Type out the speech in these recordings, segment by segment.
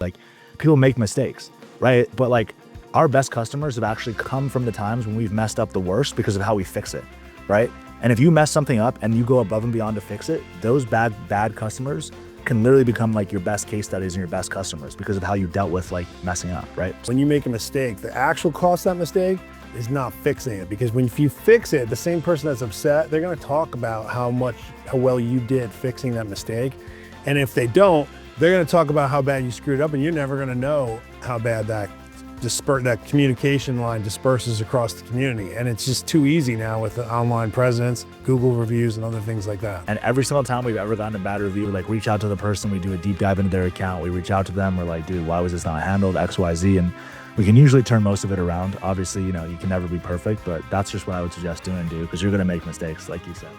Like, people make mistakes, right? But like, our best customers have actually come from the times when we've messed up the worst because of how we fix it, right? And if you mess something up and you go above and beyond to fix it, those bad customers can literally become like your best case studies and your best customers because of how you dealt with like messing up, right? When you make a mistake, the actual cost of that mistake is not fixing it, because if you fix it, the same person that's upset, they're gonna talk about how well you did fixing that mistake. And if they don't, they're gonna talk about how bad you screwed up, and you're never gonna know how bad that communication line disperses across the community. And it's just too easy now with the online presence, Google reviews, and other things like that. And every single time we've ever gotten a bad review, we like reach out to the person, we do a deep dive into their account, we reach out to them, we're like, dude, why was this not handled, X, Y, Z, and we can usually turn most of it around. Obviously, you can never be perfect, but that's just what I would suggest doing, dude, because you're gonna make mistakes, like you said.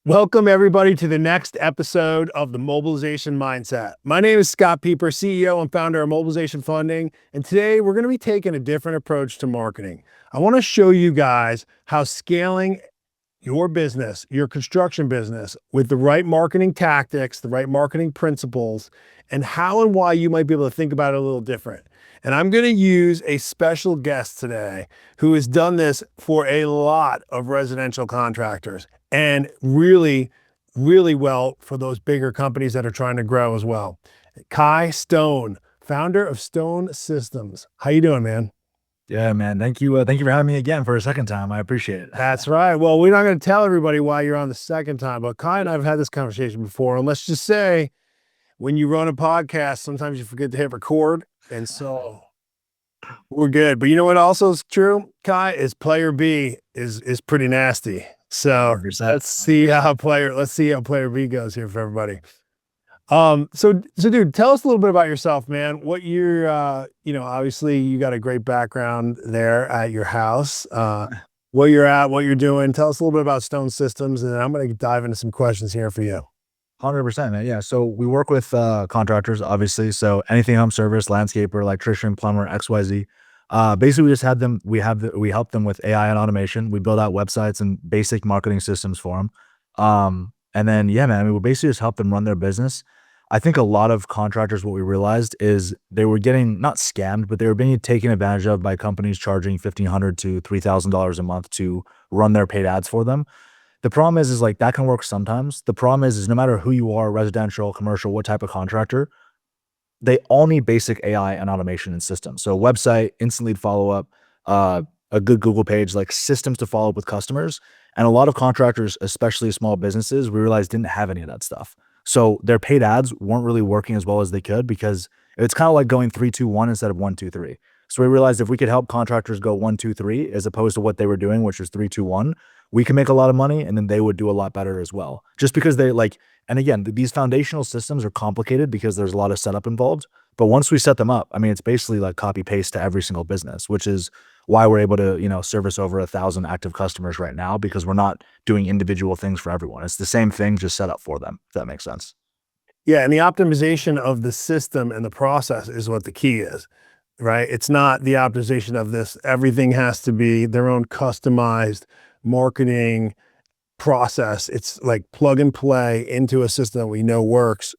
Welcome everybody to the next episode of the Mobilization Mindset. My name is Scott Peper, CEO and founder of Mobilization Funding. And today we're going to be taking a different approach to marketing. I want to show you guys how scaling your business, your construction business, with the right marketing tactics, the right marketing principles, and how and why you might be able to think about it a little different. And I'm going to use a special guest today who has done this for a lot of residential contractors, and really, really well for those bigger companies that are trying to grow as well. Kai Stone, founder of Stone Systems. How you doing, man? Yeah, man. Thank you. Thank you for having me again for a second time. I appreciate it. That's right. Well, we're not going to tell everybody why you're on the second time, but Kai and I have had this conversation before. And let's just say, when you run a podcast, sometimes you forget to hit record. And so we're good. But you know what also is true, Kai, is player B is pretty nasty. So 100%. let's see how player B goes here for everybody. So dude, tell us a little bit about yourself, man. What you're, obviously you got a great background there at your house, where you're at, what you're doing. Tell us a little bit about Stone Systems, and then I'm going to dive into some questions here for you. 100%, man. Yeah. So we work with contractors, obviously. So anything home service, landscaper, electrician, plumber, XYZ. Basically, we help them with AI and automation. We build out websites and basic marketing systems for them. And then, yeah, man, we basically just help them run their business. I think a lot of contractors, what we realized is they were getting not scammed, but they were being taken advantage of by companies charging $1,500 to $3,000 a month to run their paid ads for them. The problem is like that can work sometimes. The problem is no matter who you are, residential, commercial, what type of contractor, they all need basic AI and automation and systems. So website, instant lead follow-up, a good Google page, like systems to follow up with customers. And a lot of contractors, especially small businesses, we realized didn't have any of that stuff. So their paid ads weren't really working as well as they could, because it's kind of like going 3, 2, 1 instead of 1, 2, 3. So we realized if we could help contractors go 1, 2, 3, as opposed to what they were doing, which was 3, 2, 1, we can make a lot of money, and then they would do a lot better as well. Just because they and again, these foundational systems are complicated because there's a lot of setup involved. But once we set them up, I mean, it's basically like copy paste to every single business, which is why we're able to, service over 1,000 active customers right now, because we're not doing individual things for everyone. It's the same thing, just set up for them, if that makes sense. Yeah, and the optimization of the system and the process is what the key is, right? It's not the optimization of this. Everything has to be their own customized marketing process. It's like plug and play into a system that we know works,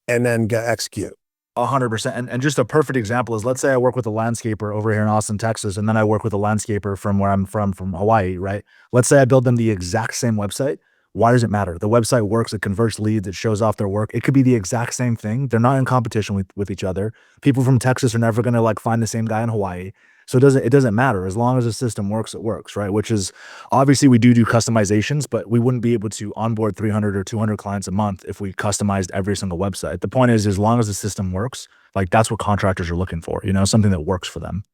and then execute. 100%. And just a perfect example is, let's say I work with a landscaper over here in Austin, Texas, and then I work with a landscaper from where I'm from Hawaii, right? Let's say I build them the exact same website. Why does it matter? The website works, it converts leads, it shows off their work. It could be the exact same thing. They're not in competition with each other. People from Texas are never going to find the same guy in Hawaii. So it doesn't matter. As long as the system works, it works, right? Which is, obviously we do customizations, but we wouldn't be able to onboard 300 or 200 clients a month if we customized every single website. The point is, as long as the system works, that's what contractors are looking for, something that works for them.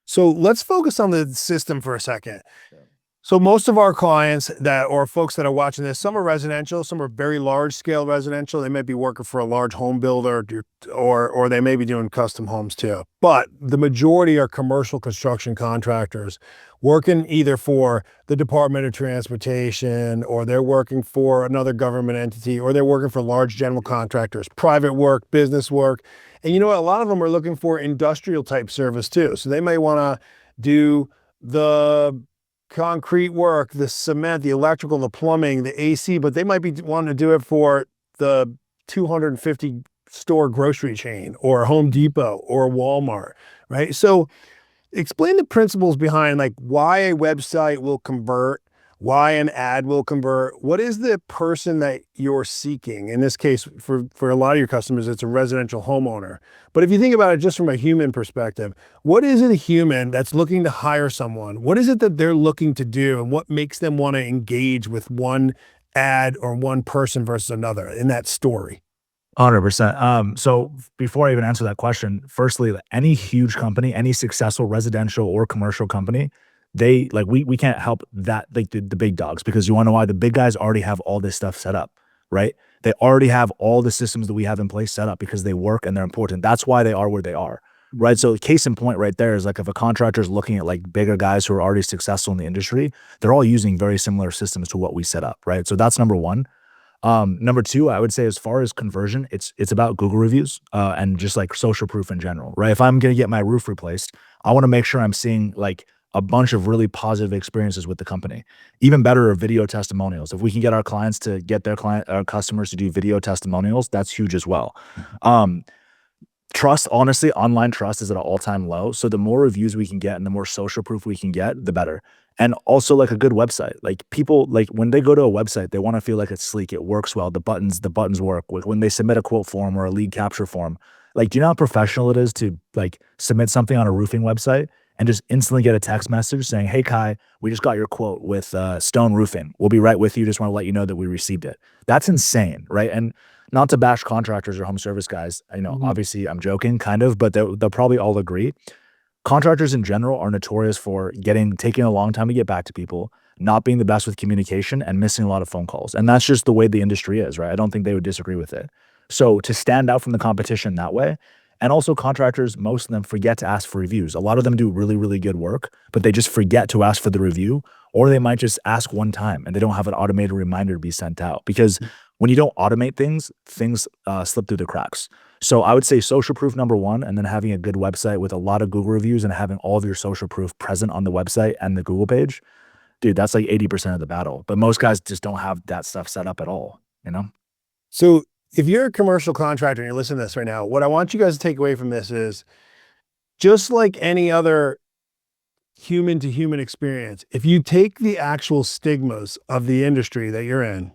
So let's focus on the system for a second. So most of our clients or folks that are watching this, some are residential, some are very large scale residential. They might be working for a large home builder, or they may be doing custom homes too. But the majority are commercial construction contractors working either for the Department of Transportation, or they're working for another government entity, or they're working for large general contractors, private work, business work. And you know what? A lot of them are looking for industrial type service too. So they may want to do the concrete work, the cement, the electrical, the plumbing, the AC, but they might be wanting to do it for the 250 store grocery chain or Home Depot or Walmart, right? So explain the principles behind like why a website will convert, why an ad will convert. What is the person that you're seeking? In this case, for a lot of your customers, it's a residential homeowner. But if you think about it just from a human perspective, what is it a human that's looking to hire someone? What is it that they're looking to do and what makes them want to engage with one ad or one person versus another in that story? 100%. So before I even answer that question, firstly, like, any huge company, any successful residential or commercial company, they like we can't help that like the big dogs because you want to know why the big guys already have all this stuff set up, right? They already have all the systems that we have in place set up because they work and they're important. That's why they are where they are, right? So case in point right there is like if a contractor is looking at like bigger guys who are already successful in the industry, they're all using very similar systems to what we set up, right? So that's number one. Number two, I would say as far as conversion, it's about Google reviews, and just like social proof in general, right? If I'm gonna get my roof replaced, I wanna make sure I'm seeing like a bunch of really positive experiences with the company. Even better are video testimonials. If we can get our clients to get our customers to do video testimonials, that's huge as well. Um, Trust, honestly, online trust is at an all-time low, so the more reviews we can get and the more social proof we can get, the better. And also, like, a good website. Like, people like, when they go to a website, they wanna feel like it's sleek, it works well, the buttons work. When they submit a quote form or a lead capture form, like, do you know how professional it is to, like, submit something on a roofing website and just instantly get a text message saying, "Hey, Kai, we just got your quote with, Stone Roofing. We'll be right with you, just wanna let you know that we received it." That's insane, right? And not to bash contractors or home service guys, Mhm. obviously I'm joking kind of, but they'll probably all agree. Contractors in general are notorious for taking a long time to get back to people, not being the best with communication, and missing a lot of phone calls. And that's just the way the industry is, right? I don't think they would disagree with it. So to stand out from the competition that way, and also contractors, most of them forget to ask for reviews. A lot of them do really, really good work, but they just forget to ask for the review, or they might just ask one time and they don't have an automated reminder to be sent out. Because when you don't automate things, things slip through the cracks. So I would say social proof number one, and then having a good website with a lot of Google reviews and having all of your social proof present on the website and the Google page. Dude, that's like 80% of the battle. But most guys just don't have that stuff set up at all, you know? So if you're a commercial contractor and you're listening to this right now, what I want you guys to take away from this is just like any other human to human experience, if you take the actual stigmas of the industry that you're in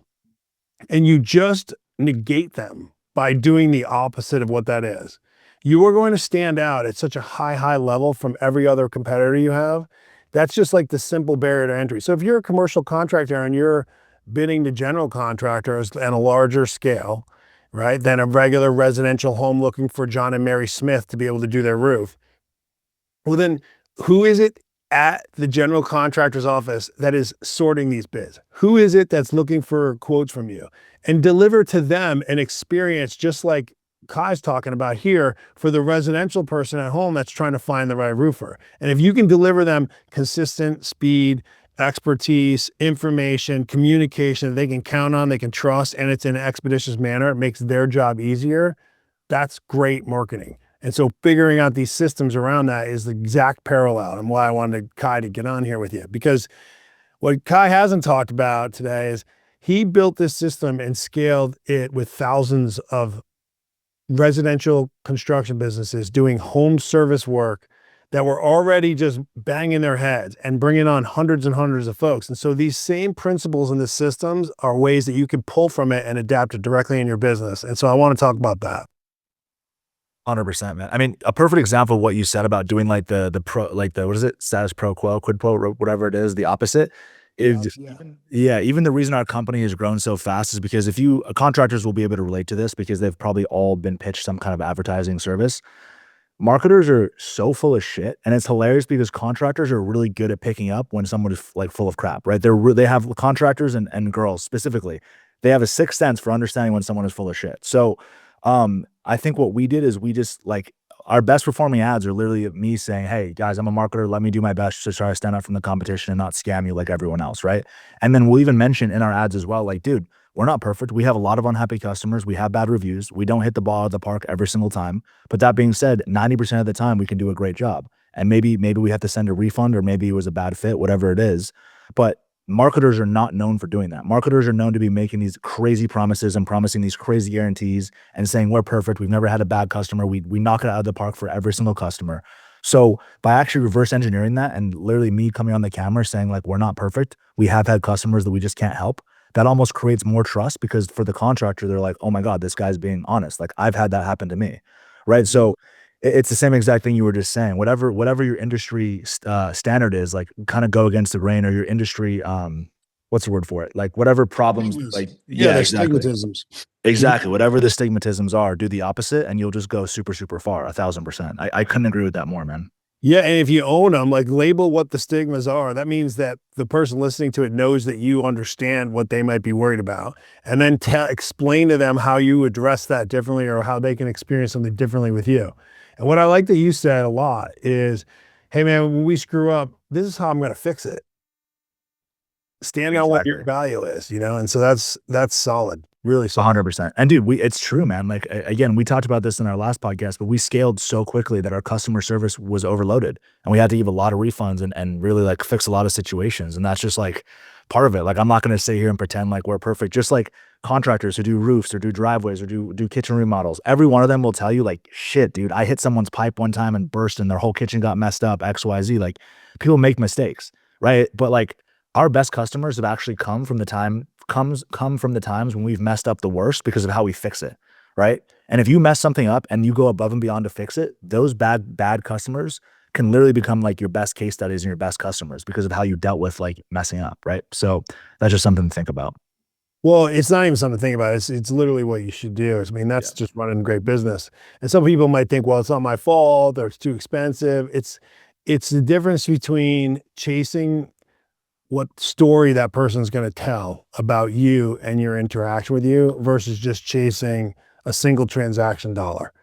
and you just negate them by doing the opposite of what that is, you are going to stand out at such a high level from every other competitor you have. That's just like the simple barrier to entry. So if you're a commercial contractor and you're bidding to general contractors at a larger scale, right, than a regular residential home looking for John and Mary Smith to be able to do their roof, well, then who is it at the general contractor's office that is sorting these bids? Who is it that's looking for quotes from you? And deliver to them an experience just like Kai's talking about here for the residential person at home that's trying to find the right roofer. And if you can deliver them consistent speed, expertise, information, communication that they can count on, they can trust, and it's in an expeditious manner, it makes their job easier. That's great marketing. And so figuring out these systems around that is the exact parallel and why I wanted Kai to get on here with you. Because what Kai hasn't talked about today is he built this system and scaled it with thousands of residential construction businesses doing home service work that were already just banging their heads and bringing on hundreds and hundreds of folks. And so these same principles in the systems are ways that you can pull from it and adapt it directly in your business. And so I want to talk about that. 100%, man. I mean, a perfect example of what you said about doing like the pro, like the, what is it? Status pro quo, quid pro, whatever it is, the opposite. Yeah. Is Yeah. yeah, even the reason our company has grown so fast is because if you contractors will be able to relate to this because they've probably all been pitched some kind of advertising service. Marketers are so full of shit, and it's hilarious because contractors are really good at picking up when someone is like full of crap, right? They have contractors and girls specifically. They have a sixth sense for understanding when someone is full of shit. So, I think what we did is we just like our best performing ads are literally me saying, "Hey guys, I'm a marketer. Let me do my best to try to stand out from the competition and not scam you like everyone else," right? And then we'll even mention in our ads as well, like, dude, we're not perfect. We have a lot of unhappy customers. We have bad reviews. We don't hit the ball out of the park every single time. But that being said, 90% of the time we can do a great job. and maybe we have to send a refund, or maybe it was a bad fit, whatever it is. But marketers are not known for doing that. Marketers are known to be making these crazy promises and promising these crazy guarantees and saying we're perfect. We've never had a bad customer. We knock it out of the park for every single customer. So by actually reverse engineering that, and literally me coming on the camera saying like we're not perfect, we have had customers that we just can't help. That almost creates more trust, because for the contractor, they're like, oh my God, this guy's being honest. Like I've had that happen to me. Right. So it's the same exact thing you were just saying. Whatever your industry standard is, like kind of go against the grain, or your industry, what's the word for it? Like whatever problems, Stigmas. like Yeah, yeah, they're exactly. stigmatisms. Mhm. Exactly. Whatever the stigmatisms are, do the opposite and you'll just go super, super far, 1,000%. I couldn't agree with that more, man. Yeah, and if you own them, like label what the stigmas are, that means that the person listening to it knows that you understand what they might be worried about, and then explain to them how you address that differently, or how they can experience something differently with you. And what I like that you said a lot is, "Hey man, when we screw up, this is how I'm going to fix it." Standing on what your Exactly. value is, you know, and so that's solid, really solid. 100%. And dude, it's true, man. Like again, we talked about this in our last podcast, but we scaled so quickly that our customer service was overloaded, and we had to give a lot of refunds and really like fix a lot of situations. And that's just like part of it. Like I'm not going to sit here and pretend like we're perfect. Just like contractors who do roofs or do driveways or do kitchen remodels, every one of them will tell you like, shit, dude, I hit someone's pipe one time and burst and their whole kitchen got messed up, XYZ. Like people make mistakes, right? But like our best customers have actually come from the times when we've messed up the worst because of how we fix it, right? And if you mess something up and you go above and beyond to fix it, those bad customers can literally become like your best case studies and your best customers because of how you dealt with like messing up, right? So that's just something to think about. Well, it's not even something to think about. It's literally what you should do. I mean, Yeah. that's just running a great business. And some people might think, well, it's not my fault, or it's too expensive. It's the difference between chasing what story that person's going to tell about you and your interaction with you, versus just chasing a single transaction dollar.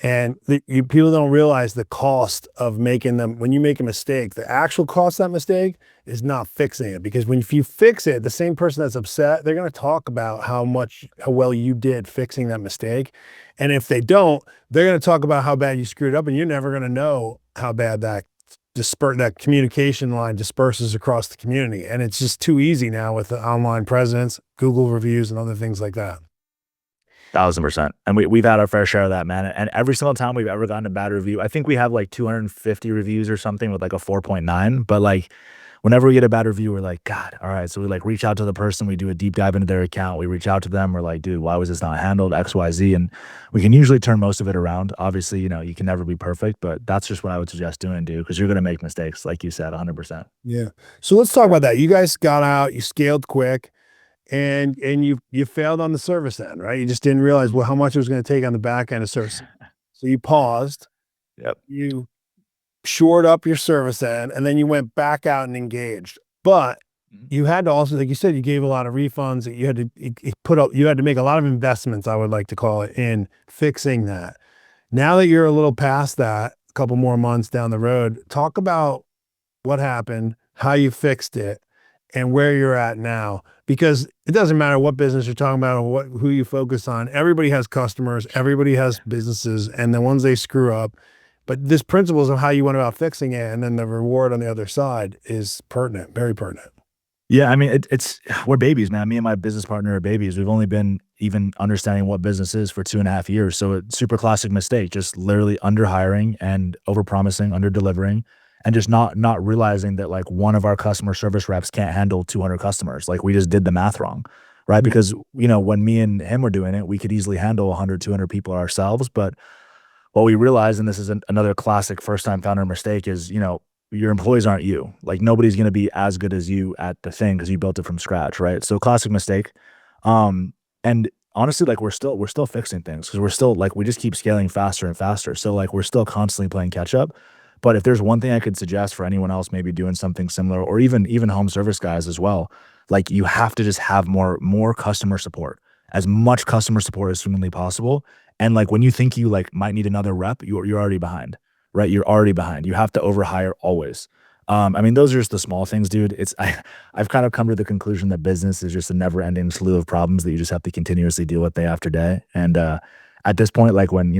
And people don't realize the cost of making them. When you make a mistake, the actual cost of that mistake is not fixing it. Because if you fix it, the same person that's upset, they're going to talk about how well you did fixing that mistake. And if they don't, they're going to talk about how bad you screwed up, and you're never going to know how bad that communication line disperses across the community. And it's just too easy now with the online presence, Google reviews, and other things like that. 1,000%. And we've had our fair share of that, man. And every single time we've ever gotten a bad review, I think we have like 250 reviews or something with like a 4.9. But like whenever we get a bad review, we're like, God, all right. So we like reach out to the person, we do a deep dive into their account, we reach out to them, we're like, dude, why was this not handled? XYZ. And we can usually turn most of it around. Obviously, you can never be perfect, but that's just what I would suggest doing, dude, because you're gonna make mistakes, like you said, 100%. Yeah. So let's talk about that. You guys got out, you scaled quick, and you failed on the service end, right? You just didn't realize well how much it was going to take on the back end of service. So you paused, Yep. you shored up your service end, and then you went back out and engaged. But Mhm. you had to also, like you said, you gave a lot of refunds. You had to you had to make a lot of investments, I would like to call it, in fixing that. Now that you're a little past that, a couple more months down the road, talk about what happened, how you fixed it, and where you're at now. Because it doesn't matter what business you're talking about, or who you focus on. Everybody has customers, everybody has businesses, and the ones they screw up. But this principles of how you went about fixing it, and then the reward on the other side, is pertinent, very pertinent. Yeah, I mean, it's we're babies, man. Me and my business partner are babies. We've only been even understanding what business is for 2.5 years. So a super classic mistake, just literally under hiring and over promising, under delivering, and just not realizing that like one of our customer service reps can't handle 200 customers. Like we just did the math wrong, right? Mm. Because when me and him were doing it, we could easily handle 100, 200 people ourselves. But what we realized, and this is another classic first time founder mistake, is your employees aren't you. Like nobody's going to be as good as you at the thing because you built it from scratch, right? So classic mistake. And honestly, like we're still fixing things because we're still like we just keep scaling faster and faster. So like we're still constantly playing catch up. But if there's one thing I could suggest for anyone else maybe doing something similar, or even home service guys as well, like you have to just have more customer support, as much customer support as humanly possible. And like when you think you like might need another rep, you're already behind, right? You're already behind. You have to overhire always. I mean, those are just the small things, dude. I've kind of come to the conclusion that business is just a never ending slew of problems that you just have to continuously deal with day after day. And at this point, like when,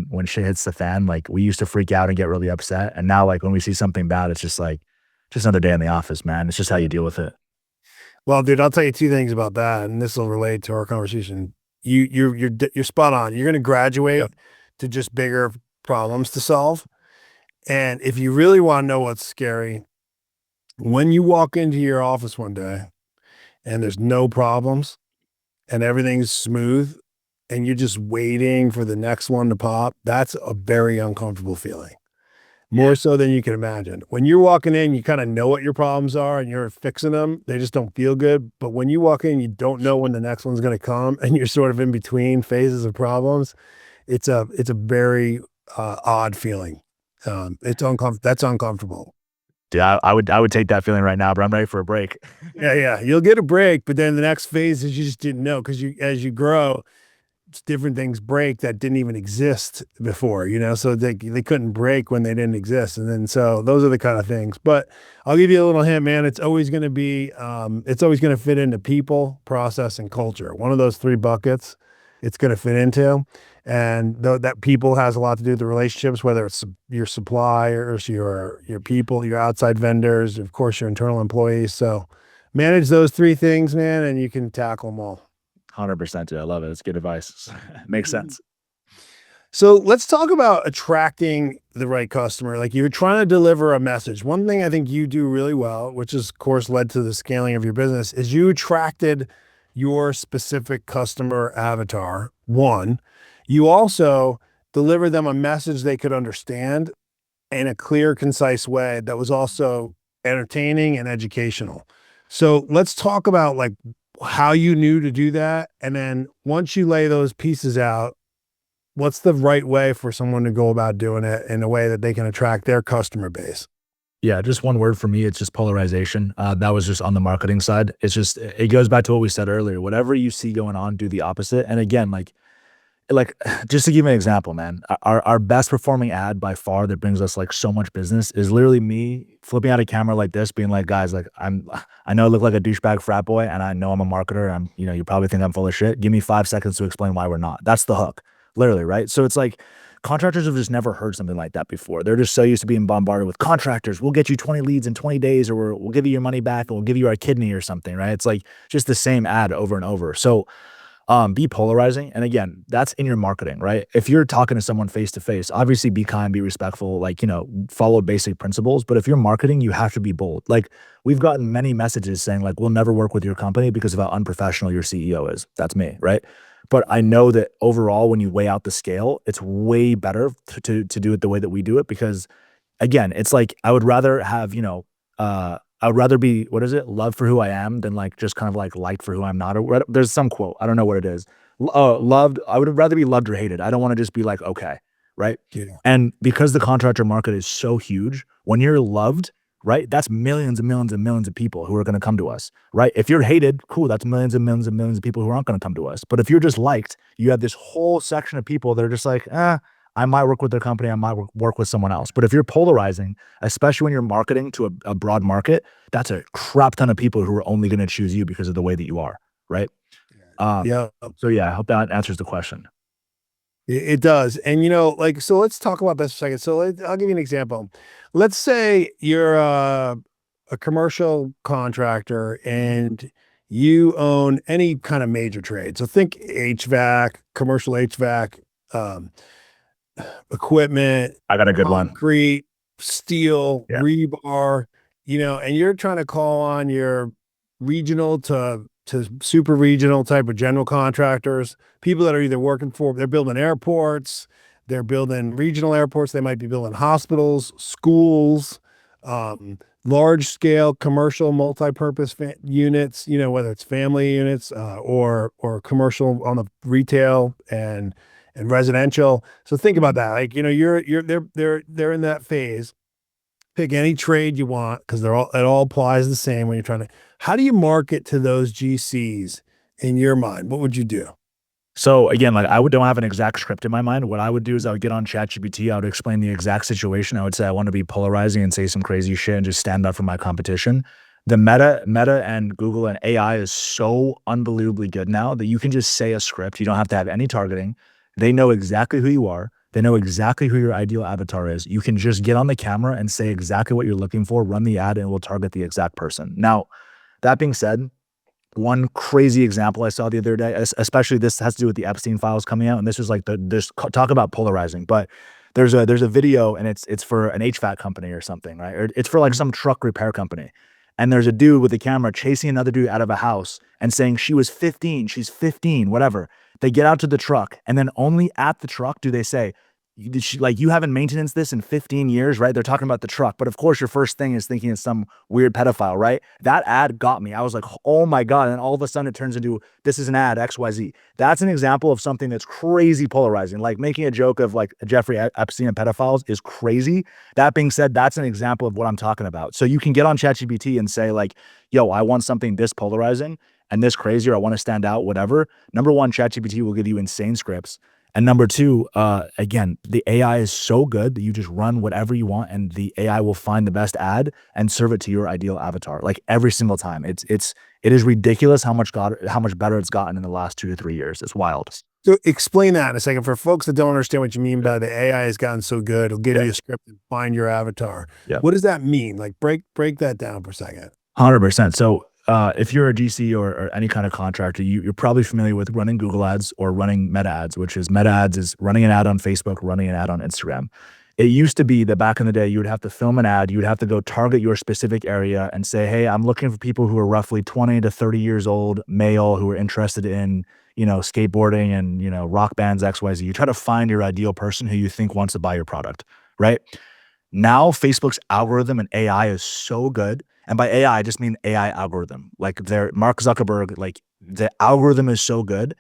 when shit hits the fan, like we used to freak out and get really upset. And now like when we see something bad, it's just like, just another day in the office, man. It's just how you deal with it. Well, dude, I'll tell you two things about that, and this will relate to our conversation. You're spot on. You're going to graduate Yep. to just bigger problems to solve. And if you really want to know what's scary, when you walk into your office one day and there's no problems and everything's smooth and you're just waiting for the next one to pop, that's a very uncomfortable feeling. More so than you can imagine. When you're walking in, you kind of know what your problems are and you're fixing them. They just don't feel good. But when you walk in, you don't know when the next one's going to come and you're sort of in between phases of problems. It's a very odd feeling. That's uncomfortable. Dude, I would take that feeling right now, but I'm ready for a break. Yeah, yeah. You'll get a break, but then the next phase is you just didn't know because as you grow, different things break that didn't even exist before, so they couldn't break when they didn't exist. And then, so those are the kind of things, but I'll give you a little hint, man. It's always going to be, it's always going to fit into people, process, and culture. One of those three buckets it's going to fit into. And that people has a lot to do with the relationships, whether it's your suppliers, your people, your outside vendors, of course, your internal employees. So manage those three things, man, and you can tackle them all. 100%, dude. I love it. It's good advice. Makes sense. So let's talk about attracting the right customer. Like you're trying to deliver a message. One thing I think you do really well, which has of course led to the scaling of your business, is you attracted your specific customer avatar. One, you also deliver them a message they could understand in a clear, concise way that was also entertaining and educational. So let's talk about like how you knew to do that. And then once you lay those pieces out, what's the right way for someone to go about doing it in a way that they can attract their customer base? Yeah, just one word for me, it's just polarization. That was just on the marketing side. It's just it goes back to what we said earlier. Whatever you see going on, do the opposite. And again, like just to give you an example, man, our best performing ad by far that brings us like so much business is literally me flipping out a camera like this, being like, guys, like I know I look like a douchebag frat boy, and I know I'm a marketer. You probably think I'm full of shit. Give me 5 seconds to explain why we're not. That's the hook, literally, right? So it's like contractors have just never heard something like that before. They're just so used to being bombarded with contractors. We'll get you 20 leads in 20 days, or we'll give you your money back, and we'll give you our kidney or something, right? It's like just the same ad over and over. So be polarizing. And again, that's in your marketing, right? If you're talking to someone face to face, obviously be kind, be respectful, like, follow basic principles. But if you're marketing, you have to be bold. Like we've gotten many messages saying like, we'll never work with your company because of how unprofessional your CEO is. That's me, right? But I know that overall, when you weigh out the scale, it's way better to do it the way that we do it because again, it's like I would rather have, I would rather be, what is it? Loved for who I am than like just kind of like liked for who I'm not. Or there's some quote. I don't know what it is. Loved. I would rather be loved or hated. I don't want to just be like, okay. Right. Yeah. And because the contractor market is so huge, when you're loved, right, that's millions and millions and millions of people who are going to come to us. Right. If you're hated, cool. That's millions and millions and millions of people who aren't going to come to us. But if you're just liked, you have this whole section of people that are just like, I might work with their company. I might work with someone else. But if you're polarizing, especially when you're marketing to a broad market, that's a crap ton of people who are only going to choose you because of the way that you are, right? Um, Yeah, so yeah, I hope that answers the question. it does. And like, so let's talk about this for a second. So I'll give you an example. Let's say you're a commercial contractor and you own any kind of major trade. So think HVAC, commercial HVAC, um, equipment, I got a good one. concrete, steel, Yeah. rebar, and you're trying to call on your regional to super regional type of general contractors, people that are either they're building airports, they're building regional airports, they might be building hospitals, schools, large scale commercial multi-purpose units, whether it's family units, or commercial on the retail and residential. So think about that. Like, they're in that phase. Pick any trade you want because it all applies the same when you're trying to. How do you market to those GCs in your mind? What would you do? So again, like don't have an exact script in my mind. What I would do is I would get on ChatGPT. I would explain the exact situation. I would say I want to be polarizing and say some crazy shit and just stand up for my competition. The Meta and Google and AI is so unbelievably good now that you can just say a script. You don't have to have any targeting. They know exactly who you are. They know exactly who your ideal avatar is. You can just get on the camera and say exactly what you're looking for, run the ad, and it will target the exact person. Now, that being said, one crazy example I saw the other day, especially this has to do with the Epstein files coming out, and this was like talk about polarizing, but there's a video and it's for an HVAC company or something, right? Or it's for like some truck repair company. And there's a dude with a camera chasing another dude out of a house and saying she was 15, she's 15, whatever. They get out to the truck and then only at the truck do they say, like, you haven't maintenance this in 15 years, right? They're talking about the truck. But of course, your first thing is thinking it's some weird pedophile, right? That ad got me. I was like, oh my God. And all of a sudden it turns into, this is an ad, XYZ. That's an example of something that's crazy polarizing. Like making a joke of like Jeffrey Epstein and pedophiles is crazy. That being said, that's an example of what I'm talking about. So you can get on ChatGPT and say like, yo, I want something this polarizing and this crazy, or I want to stand out, whatever. Number one, ChatGPT will give you insane scripts. And number two, again, the AI is so good that you just run whatever you want and the AI will find the best ad and serve it to your ideal avatar. Like every single time. It is ridiculous how much better it's gotten in the last 2 to 3 years. It's wild. So explain that in a second for folks that don't understand what you mean by the AI has gotten so good. It'll give you a script and find your avatar. Yeah. What does that mean? Like break that down for a second. 100%. So if you're a GC or any kind of contractor, you're probably familiar with running Google ads or running meta ads, which is meta ads is running an ad on Facebook, running an ad on Instagram. It used to be that back in the day, you would have to film an ad, you would have to go target your specific area and say, hey, I'm looking for people who are roughly 20 to 30 years old, male, who are interested in, skateboarding and, rock bands, XYZ. You try to find your ideal person who you think wants to buy your product, right? Now, Facebook's algorithm and AI is so good. And by AI, I just mean AI algorithm. Like Mark Zuckerberg, like the algorithm is so good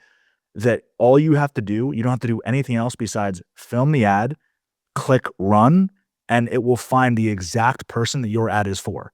that all you have to do, you don't have to do anything else besides film the ad, click run, and it will find the exact person that your ad is for,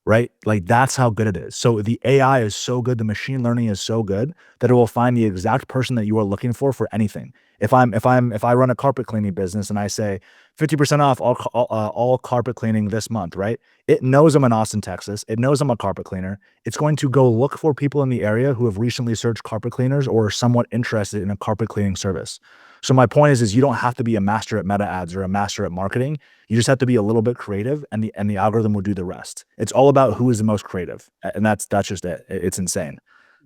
right? Like that's how good it is. So the AI is so good, the machine learning is so good that it will find the exact person that you are looking for anything. If I run a carpet cleaning business and I say 50% off all carpet cleaning this month, right? It knows I'm in Austin, Texas. It knows I'm a carpet cleaner. It's going to go look for people in the area who have recently searched carpet cleaners or are somewhat interested in a carpet cleaning service. So my point is you don't have to be a master at meta ads or a master at marketing. You just have to be a little bit creative, and the algorithm will do the rest. It's all about who is the most creative, and that's just it. It's insane.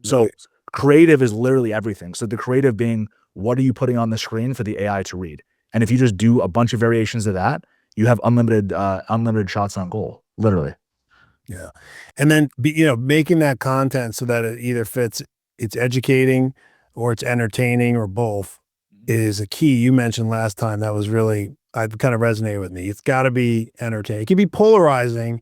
So creative is literally everything. So the creative being, what are you putting on the screen for the AI to read? And if you just do a bunch of variations of that, you have unlimited shots on goal, literally. Yeah. And then making that content so that it either fits, it's educating or it's entertaining or both is a key. You mentioned last time that was really, I kind of resonated with me. It's got to be entertaining. It can be polarizing,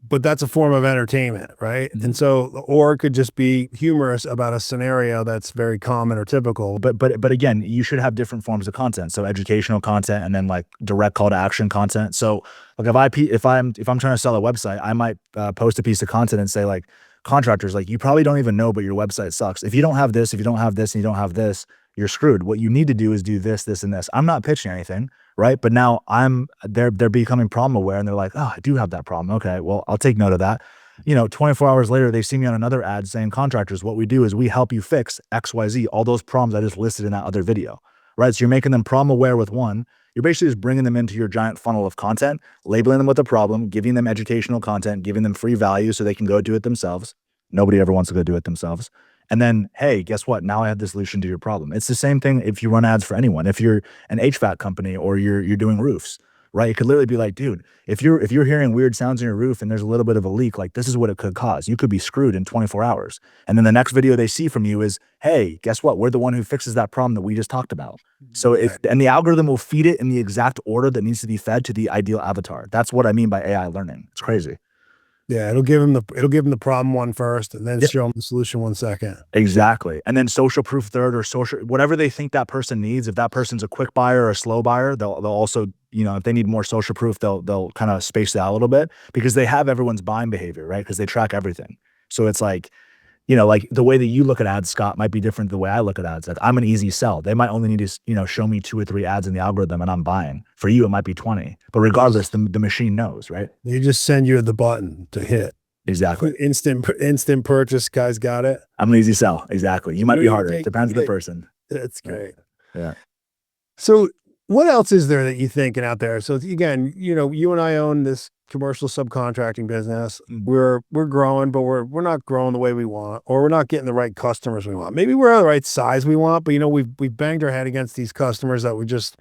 but that's a form of entertainment, right? And so, or it could just be humorous about a scenario that's very common or typical. But again, you should have different forms of content. So educational content and then like direct call to action content. So like if I'm trying to sell a website, I might post a piece of content and say like, contractors, like you probably don't even know, but your website sucks. If you don't have this, if you don't have this, and you don't have this, you're screwed. What you need to do is do this, this, and this. I'm not pitching anything, right? But now they're becoming problem aware and they're like, oh, I do have that problem. Okay, well, I'll take note of that. 24 hours later, they see me on another ad saying, contractors, what we do is we help you fix XYZ, all those problems I just listed in that other video, right? So you're making them problem aware with one. You're basically just bringing them into your giant funnel of content, labeling them with a problem, giving them educational content, giving them free value so they can go do it themselves. Nobody ever wants to go do it themselves. And then, hey, guess what? Now I have the solution to your problem. It's the same thing if you run ads for anyone. If you're an HVAC company or you're doing roofs, right? It could literally be like, dude, if you're hearing weird sounds in your roof and there's a little bit of a leak, like this is what it could cause. You could be screwed in 24 hours. And then the next video they see from you is, hey, guess what? We're the one who fixes that problem that we just talked about. So and the algorithm will feed it in the exact order that needs to be fed to the ideal avatar. That's what I mean by AI learning. It's crazy. Yeah, it'll give him the problem one first and then show him the solution one second. Exactly. And then social proof third, or social, whatever they think that person needs. If that person's a quick buyer or a slow buyer, they'll also, if they need more social proof, they'll kind of space it out a little bit because they have everyone's buying behavior, right? Because they track everything. So it's like, like the way that you look at ads, Scott, might be different than the way I look at ads. Like, I'm an easy sell. They might only need to, show me 2 or 3 ads in the algorithm and I'm buying. For you, it might be 20. But regardless, the machine knows, right? They just send you the button to hit. Exactly. Instant purchase, guys got it. I'm an easy sell. Exactly. You might be harder. It depends on the person. That's great. Yeah. So what else is there that you thinking out there? So again, you and I own this commercial subcontracting business. Mm. We're growing, but we're not growing the way we want, or we're not getting the right customers we want. Maybe we're the right size we want, but we've banged our head against these customers that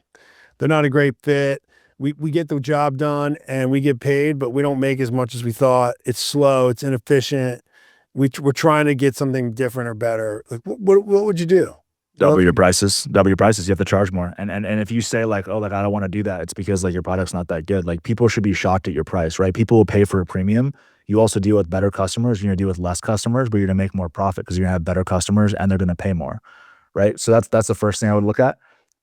they're not a great fit. We get the job done and we get paid, but we don't make as much as we thought. It's slow, it's inefficient. We're trying to get something different or better. Like what would you do? What else Double your would you prices. Double your prices. You have to charge more. And if you say like, oh, like I don't want to do that, it's because like your product's not that good. Like people should be shocked at your price, right? People will pay for a premium. You also deal with better customers. You're gonna deal with less customers, but you're gonna make more profit because you're gonna have better customers and they're gonna pay more, right? So that's the first thing I would look at.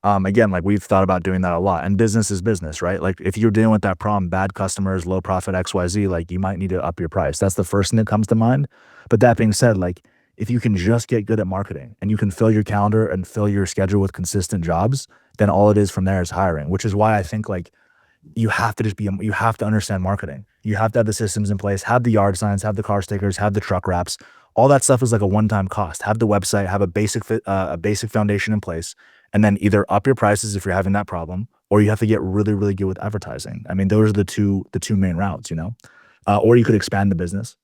Again, like we've thought about doing that a lot. And business is business, right? Like if you're dealing with that problem, bad customers, low profit, XYZ, like you might need to up your price. That's the first thing that comes to mind. But that being said, like if you can just get good at marketing and you can fill your calendar and fill your schedule with consistent jobs, then all it is from there is hiring, which is why I think like you have to understand marketing. You have to have the systems in place, have the yard signs, have the car stickers, have the truck wraps. All that stuff is like a one-time cost. Have the website, have a basic foundation in place, and then either up your prices if you're having that problem, or you have to get really, really good with advertising. I mean, those are the two main routes, or you could expand the business.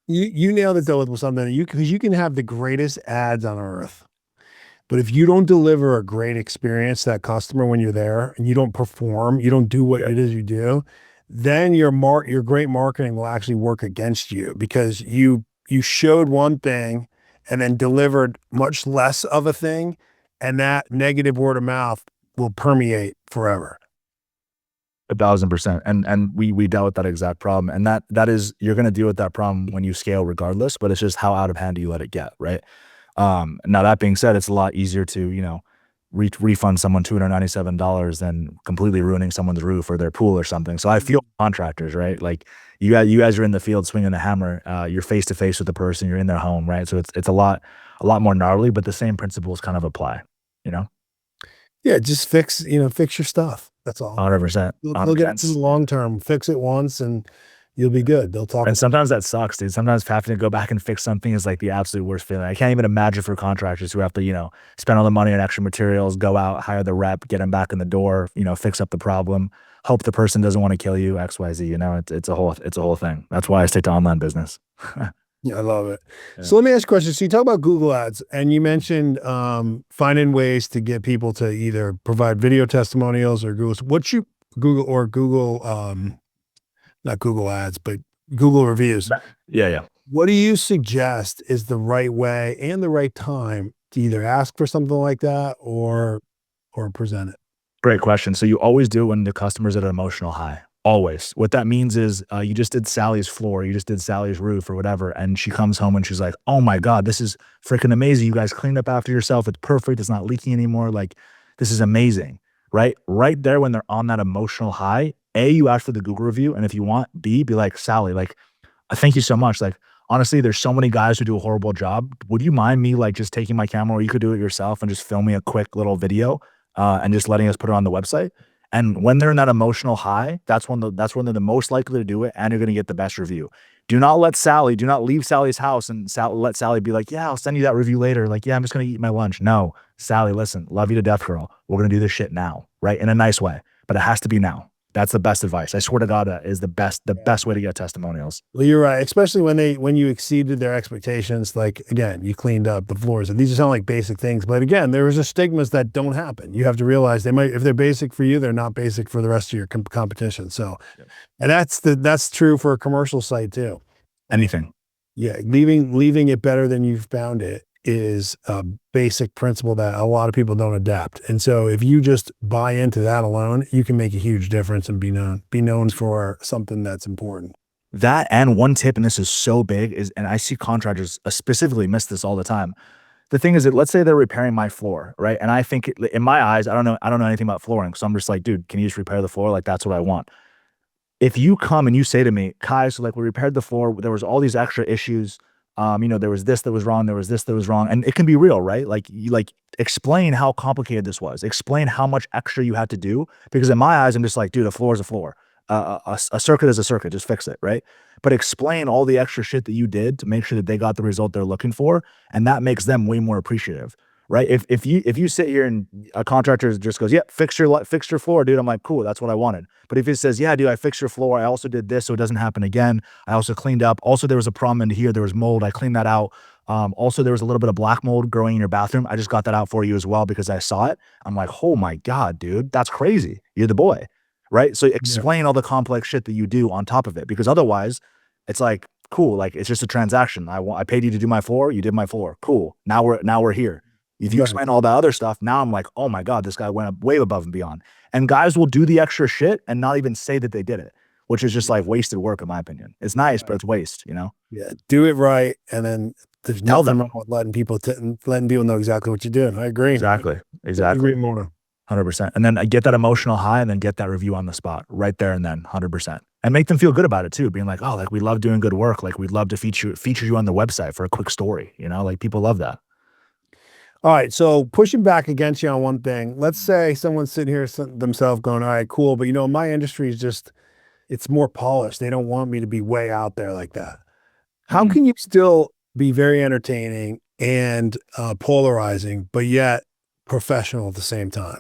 You nailed it though with something because you can have the greatest ads on earth. But if you don't deliver a great experience to that customer when you're there and you don't perform, you don't do what Yeah. it is you do, then your great marketing will actually work against you because you showed one thing and then delivered much less of a thing, and that negative word of mouth will permeate forever. 1,000%. And we dealt with that exact problem. And that is you're gonna deal with that problem when you scale regardless, but it's just how out of hand do you let it get, right? Now that being said, it's a lot easier to, refund someone $297 than completely ruining someone's roof or their pool or something. So I feel contractors, right? Like you guys are in the field swinging the hammer. You're face to face with the person. You're in their home, right? So it's a lot more gnarly, but the same principles kind of apply. You know, Yeah, just fix your stuff. That's all. 100%, They'll get it to 100%. the long term. Fix it once and you'll be good. They'll talk And about sometimes that sucks, dude. Sometimes having to go back and fix something is like the absolute worst feeling. I can't even imagine for contractors who have to, spend all the money on extra materials, go out, hire the rep, get them back in the door, fix up the problem, hope the person doesn't want to kill you, XYZ. It's a whole thing. That's why I stick to online business. Yeah, I love it. Yeah. So let me ask you a question. So you talk about Google Ads, and you mentioned finding ways to get people to either provide video testimonials or Google not Google Ads, but Google reviews. Yeah, yeah. What do you suggest is the right way and the right time to either ask for something like that or present it? Great question. So you always do it when the customer's at an emotional high. Always. What that means is you just did Sally's floor, you just did Sally's roof or whatever, and she comes home and she's like, "Oh my god, this is freaking amazing! You guys cleaned up after yourself. It's perfect. It's not leaking anymore. Like, this is amazing." Right, right there when they're on that emotional high. A, you ask for the Google review, and if you want, B, be like, "Sally, like, thank you so much. Like, honestly, there's so many guys who do a horrible job. Would you mind me like just taking my camera, or you could do it yourself and just film me a quick little video, and just letting us put it on the website?" And when they're in that emotional high, that's when they're the most likely to do it, and you're gonna get the best review. Do not leave Sally's house and let Sally be like, "Yeah, I'll send you that review later." Like, "Yeah, I'm just gonna eat my lunch." No, Sally, listen, love you to death, girl. We're gonna do this shit now, right? In a nice way, but it has to be now. That's the best advice. I swear to God, that is the best way to get testimonials. Well, you're right, especially when you exceeded their expectations. Like again, you cleaned up the floors, and these sound like basic things, but again, there's a stigmas that don't happen. You have to realize they might, if they're basic for you, they're not basic for the rest of your competition. So, Yep. and that's true for a commercial site too. Anything. Yeah, leaving it better than you've found it is a basic principle that a lot of people don't adapt. And so if you just buy into that alone, you can make a huge difference and be known for something that's important. That and one tip, and this is so big, is and I see contractors specifically miss this all the time. The thing is that let's say they're repairing my floor, right? And I think in my eyes, I don't know anything about flooring. So I'm just like, dude, can you just repair the floor? Like that's what I want. If you come and you say to me, Kai, so like we repaired the floor, there was all these extra issues. There was this that was wrong, there was this that was wrong. And it can be real, right? Like you like explain how complicated this was. Explain how much extra you had to do. Because in my eyes, I'm just like, dude, a floor is a floor. A circuit is a circuit. Just fix it, right? But explain all the extra shit that you did to make sure that they got the result they're looking for. And that makes them way more appreciative. right? If you sit here and a contractor just goes, "Yeah, fix your floor, dude," I'm like, "Cool, that's what I wanted." But if it says, "Yeah, dude, I fixed your floor. I also did this so it doesn't happen again. I also cleaned up. Also, there was a problem in here. There was mold. I cleaned that out. Also, there was a little bit of black mold growing in your bathroom. I just got that out for you as well because I saw it." I'm like, "Oh my god, dude, that's crazy. You're the boy." Right? So Yeah. explain all the complex shit that you do on top of it because otherwise it's like, cool, like it's just a transaction. I paid you to do my floor, you did my floor. Cool. Now we're here. If you Right. explain all that other stuff, now I'm like, "Oh my god, this guy went up way above and beyond." And guys will do the extra shit and not even say that they did it, which is just Yeah. like wasted work in my opinion. It's nice, but Right. it's waste, you know? Yeah. Do it right. And then there's Tell nothing them. wrong with letting people know exactly what you're doing. I agree. Exactly. Couldn't Exactly. agree more. 100%. And then get that emotional high and then get that review on the spot right there and then 100%. And make them feel good about it too, being like, "Oh, like we love doing good work. Like we'd love to feature you on the website for a quick story." You know, like people love that. All right. So pushing back against you on one thing, let's say someone's sitting here themselves going, all right, cool. But my industry is just, it's more polished. They don't want me to be way out there like that. How Mhm. can you still be very entertaining and polarizing, but yet professional at the same time?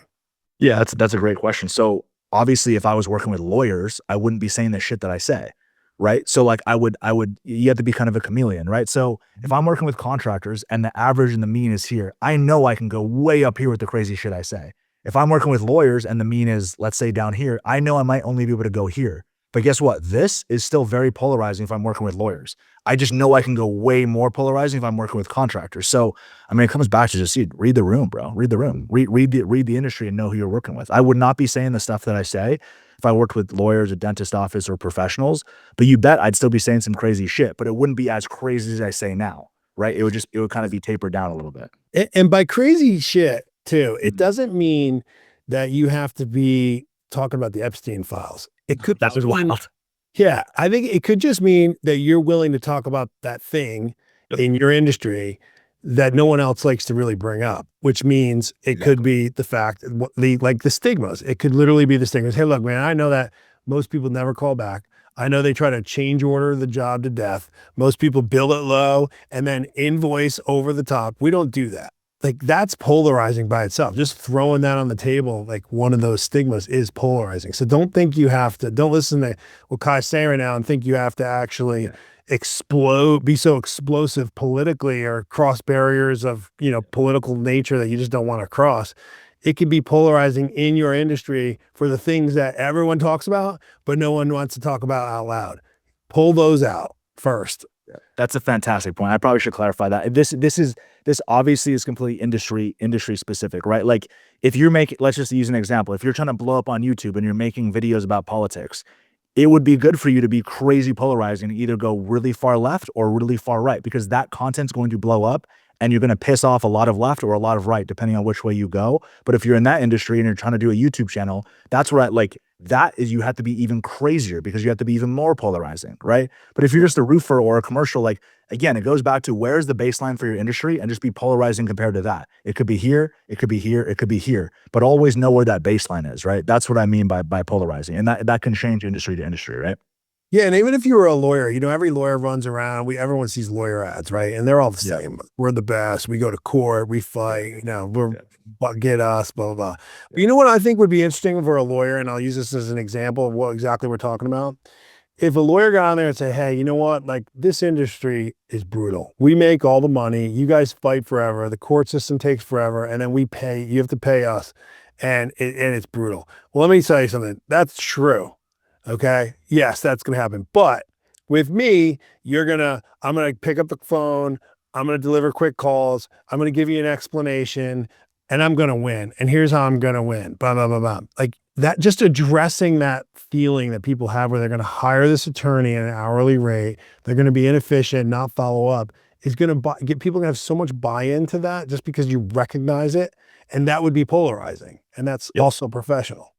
Yeah, that's a great question. So obviously, if I was working with lawyers, I wouldn't be saying the shit that I say, right? So like I would you have to be kind of a chameleon, right? So if I'm working with contractors and the average and the mean is here, I know I can go way up here with the crazy shit I say. If I'm working with lawyers and the mean is, let's say, down here, I know I might only be able to go here. But guess what? This is still very polarizing if I'm working with lawyers. I just know I can go way more polarizing if I'm working with contractors. So I mean, it comes back to just read the room, bro. Read the room. Read the industry and know who you're working with. I would not be saying the stuff that I say if I worked with lawyers, a dentist office, or professionals. But you bet I'd still be saying some crazy shit, but it wouldn't be as crazy as I say now, right? It would kind of be tapered down a little bit. And by crazy shit too, it Mhm. doesn't mean that you have to be talking about the Epstein files. It could That was mean, wild. yeah, I think it could just mean that you're willing to talk about that thing Yep. in your industry that no one else likes to really bring up, which means it could Exactly. be the fact, like the stigmas. It could literally be the stigmas. Hey, look, man, I know that most people never call back. I know they try to change order the job to death. Most people bill it low and then invoice over the top. We don't do that. Like that's polarizing by itself. Just throwing that on the table, like one of those stigmas is polarizing. So don't listen to what Kai's saying right now and think you have to actually Yeah. explode, be so explosive politically or cross barriers of, political nature that you just don't want to cross. It can be polarizing in your industry for the things that everyone talks about, but no one wants to talk about out loud. Pull those out first. That's a fantastic point. I probably should clarify that. This obviously is completely industry specific, right? Like if you're making, let's just use an example. If you're trying to blow up on YouTube and you're making videos about politics, it would be good for you to be crazy polarizing, either go really far left or really far right, because that content's going to blow up and you're going to piss off a lot of left or a lot of right, depending on which way you go. But if you're in that industry and you're trying to do a YouTube channel, that's where that is, you have to be even crazier because you have to be even more polarizing, right? But if you're just a roofer or a commercial, like again, it goes back to where's the baseline for your industry and just be polarizing compared to that. It could be here, it could be here, it could be here, but always know where that baseline is, right? That's what I mean by polarizing. And that can change industry to industry, right? Yeah, and even if you were a lawyer, every lawyer runs around. Everyone sees lawyer ads, right? And they're all the Yeah. same. We're the best. We go to court. We Yeah. fight. We're Yeah. get us, blah blah blah. But Yeah. you know what I think would be interesting for a lawyer, and I'll use this as an example of what exactly we're talking about. If a lawyer got on there and say, "Hey, you know what? Like this industry is brutal. We make all the money. You guys fight forever. The court system takes forever, and then we pay. You have to pay us, and it's brutal." Well, let me tell you something. That's true. Okay. Yes, that's going to happen. But with me, I'm going to pick up the phone. I'm going to deliver quick calls. I'm going to give you an explanation and I'm going to win. And here's how I'm going to win. Blah, blah, blah, blah. Like that, just addressing that feeling that people have where they're going to hire this attorney at an hourly rate. They're going to be inefficient, not follow up is going to get people going to have so much buy-in to that just because you recognize it. And that would be polarizing. And that's Yep. also professional.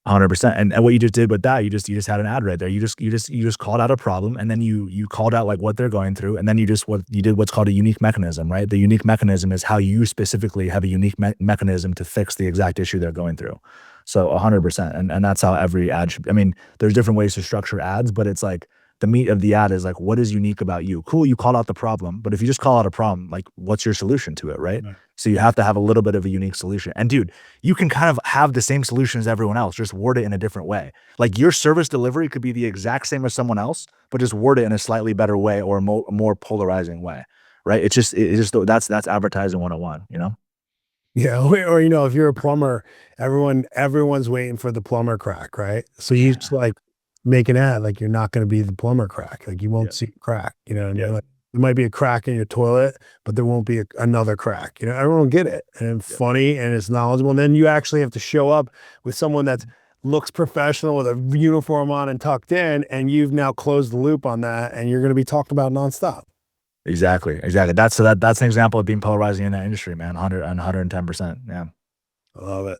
100%. And what you just did with that, you just had an ad right there. You just called out a problem and then you called out like what they're going through. And then you did what's called a unique mechanism, right? The unique mechanism is how you specifically have a unique mechanism to fix the exact issue they're going through. So 100%. And that's how every ad should, I mean, there's different ways to structure ads, but it's like the meat of the ad is like, what is unique about you? Cool, you called out the problem, but if you just call out a problem, like, what's your solution to it, right? Right. So you have to have a little bit of a unique solution. And dude, you can kind of have the same solution as everyone else, just word it in a different way. Like your service delivery could be the exact same as someone else, but just word it in a slightly better way or a more polarizing way, right? It's just that's advertising 101, you know? Yeah, or, if you're a plumber, everyone's waiting for the plumber crack, right? So you just Yeah. like make an ad like you're not going to be the plumber crack. Like you won't Yeah. see a crack, and Yeah. like there might be a crack in your toilet, but there won't be another crack. Everyone will get it, and it's Yeah. funny and it's knowledgeable. And then you actually have to show up with someone that looks professional with a uniform on and tucked in, and you've now closed the loop on that, and you're going to be talked about nonstop. Exactly. Exactly. That's an example of being polarizing in that industry, man. 110%. Yeah. I love it.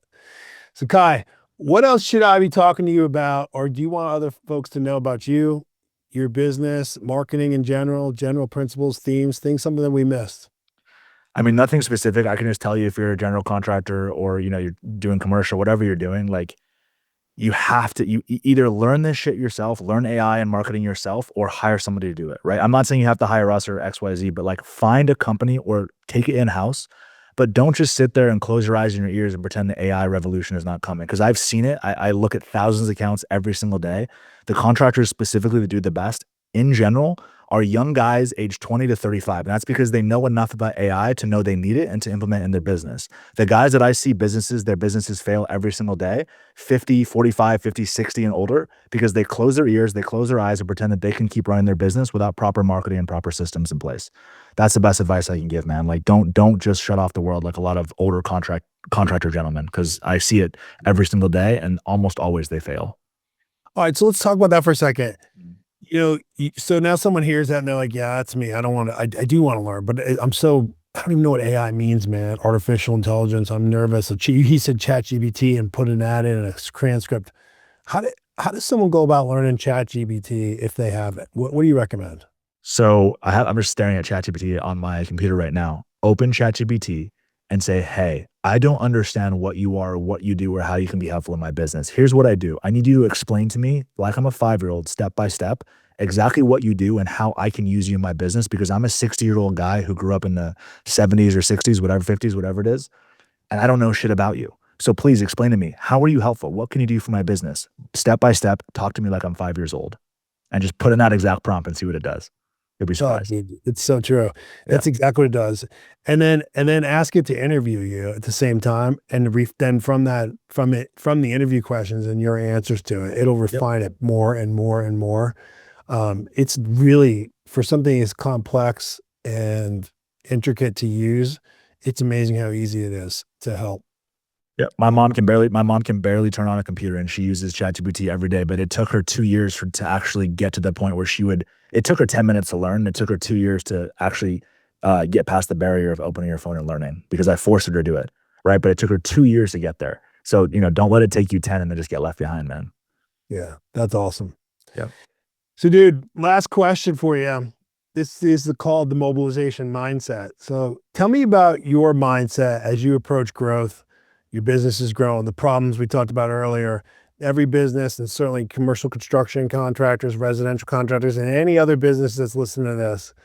So Kai, what else should I be talking to you about, or do you want other folks to know about you, your business, marketing in general principles, themes, things, something that we missed? I mean, nothing specific. I can just tell you if you're a general contractor or, you're doing commercial, whatever you're doing, like you have to either learn this shit yourself, learn AI and marketing yourself, or hire somebody to do it, right? I'm not saying you have to hire us or XYZ, but like find a company or take it in-house, but don't just sit there and close your eyes and your ears and pretend the AI revolution is not coming. Because I've seen it. I look at thousands of accounts every single day. The contractors specifically that do the best in general are young guys aged 20 to 35. And that's because they know enough about AI to know they need it and to implement in their business. The guys that I see their businesses fail every single day, 50, 45, 50, 60 and older, because they close their ears, they close their eyes and pretend that they can keep running their business without proper marketing and proper systems in place. That's the best advice I can give, man. Like don't just shut off the world like a lot of older contractor gentlemen, because I see it every single day and almost always they fail. All right, so let's talk about that for a second. So now someone hears that and they're like, "Yeah, that's me. I don't want to. I do want to learn, but I don't even know what AI means, man. Artificial intelligence. I'm nervous." So he said ChatGPT and put an ad in a transcript. How does someone go about learning ChatGPT if they have it? What do you recommend? I'm just staring at ChatGPT on my computer right now. Open ChatGPT and say, "Hey, I don't understand what you are, or what you do, or how you can be helpful in my business. Here's what I do. I need you to explain to me, like I'm a 5-year-old, step by step, exactly what you do and how I can use you in my business because I'm a 60-year-old guy who grew up in the 70s or 60s, whatever, 50s, whatever it is, and I don't know shit about you. So please explain to me, how are you helpful? What can you do for my business? Step by step, talk to me like I'm 5 years old." And just put in that exact prompt and see what it does. You'll be Oh, surprised. dude, it's so true. Yeah. That's exactly what it does. And then ask it to interview you at the same time, and then from the interview questions and your answers to it, it'll Yep. refine it more and more and more. It's really for something as complex and intricate to use, it's amazing how easy it is to help. Yeah, my mom can barely turn on a computer, and she uses ChatGPT every day, but it took her 2 years to actually get to the point where it took her 10 minutes to learn, it took her 2 years to actually, get past the barrier of opening her phone and learning because I forced her to do it, right? But it took her 2 years to get there. So, don't let it take you 10 and then just get left behind, man. Yeah, that's awesome. Yep. So, dude, last question for you. This is called the mobilization mindset. So, tell me about your mindset as you approach growth. Your business is growing. The problems we talked about earlier. Every business, and certainly commercial construction contractors, residential contractors, and any other business that's listening to this,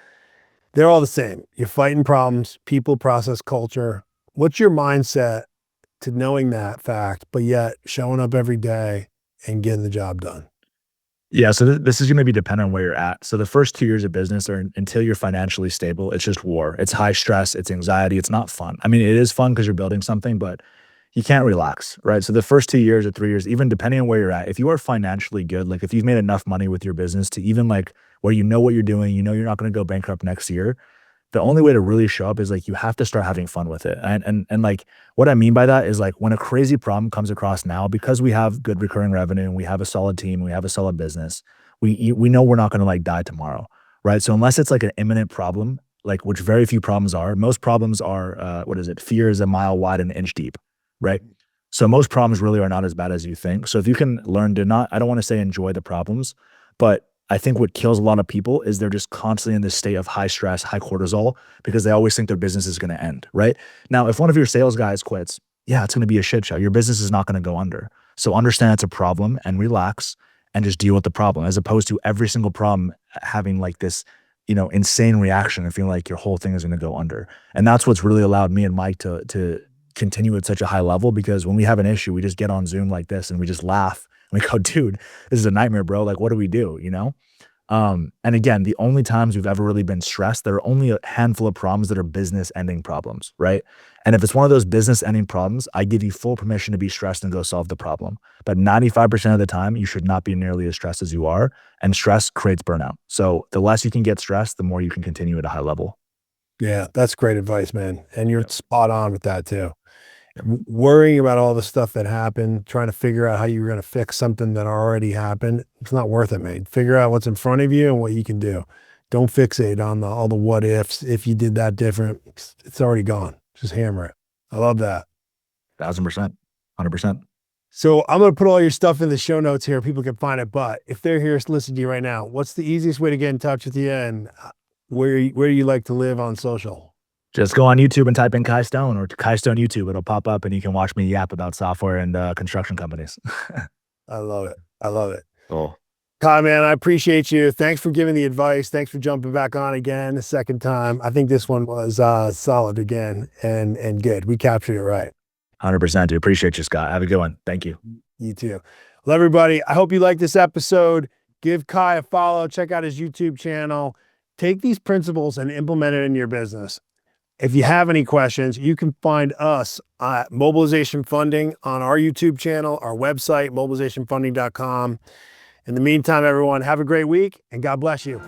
they're all the same. You're fighting problems, people, process, culture. What's your mindset to knowing that fact, but yet showing up every day and getting the job done? Yeah, so this is gonna be dependent on where you're at. So the first 2 years of business or until you're financially stable, it's just war. It's high stress, it's anxiety, it's not fun. I mean, it is fun because 'cause you're building something, but you can't relax, right? So the first 2 years or 3 years, even depending on where you're at, if you are financially good, like if you've made enough money with your business to even like where you know what you're doing, you know you're not gonna go bankrupt next year, the only way to really show up is like you have to start having fun with it. And like what I mean by that is like when a crazy problem comes across now, because we have good recurring revenue and we have a solid team, and we have a solid business, we know we're not going to like die tomorrow, right? So unless it's like an imminent problem, like which very few problems are, most problems are what is it? Fear is a mile wide and an inch deep, right? So most problems really are not as bad as you think. So if you can learn to not, I don't want to say enjoy the problems, but I think what kills a lot of people is they're just constantly in this state of high stress, high cortisol, because they always think their business is going to end, right? Now, if one of your sales guys quits, yeah, it's going to be a shit show. Your business is not going to go under. So understand it's a problem and relax and just deal with the problem, as opposed to every single problem having like this, insane reaction and feeling like your whole thing is going to go under. And that's what's really allowed me and Mike to continue at such a high level, because when we have an issue, we just get on Zoom like this and we just laugh. And we go, dude, this is a nightmare, bro. Like, what do we do? And again, the only times we've ever really been stressed, there are only a handful of problems that are business ending problems, right? And if it's one of those business ending problems, I give you full permission to be stressed and go solve the problem. But 95% of the time, you should not be nearly as stressed as you are. And stress creates burnout. So the less you can get stressed, the more you can continue at a high level. Yeah, that's great advice, man. And you're spot on with that too. Worrying about all the stuff that happened, trying to figure out how you're going to fix something that already happened, it's not worth it, man. Figure out what's in front of you and what you can do. Don't fixate on all the what ifs. If you did that different, it's already gone. Just hammer it. I love that. 1,000%, 100%. So I'm going to put all your stuff in the show notes here. People can find it. But if they're here listening to you right now, what's the easiest way to get in touch with you, and where do you like to live on social? Just go on YouTube and type in Kai Stone, or Kai Stone YouTube. It'll pop up and you can watch me yap about software and construction companies. I love it. I love it. Cool. Kai, man, I appreciate you. Thanks for giving the advice. Thanks for jumping back on again a second time. I think this one was solid again and good. We captured it right. 100%, dude. Appreciate you, Scott. Have a good one. Thank you. You too. Well, everybody, I hope you liked this episode. Give Kai a follow. Check out his YouTube channel. Take these principles and implement it in your business. If you have any questions, you can find us at Mobilization Funding on our YouTube channel, our website, mobilizationfunding.com. In the meantime, everyone, have a great week and God bless you.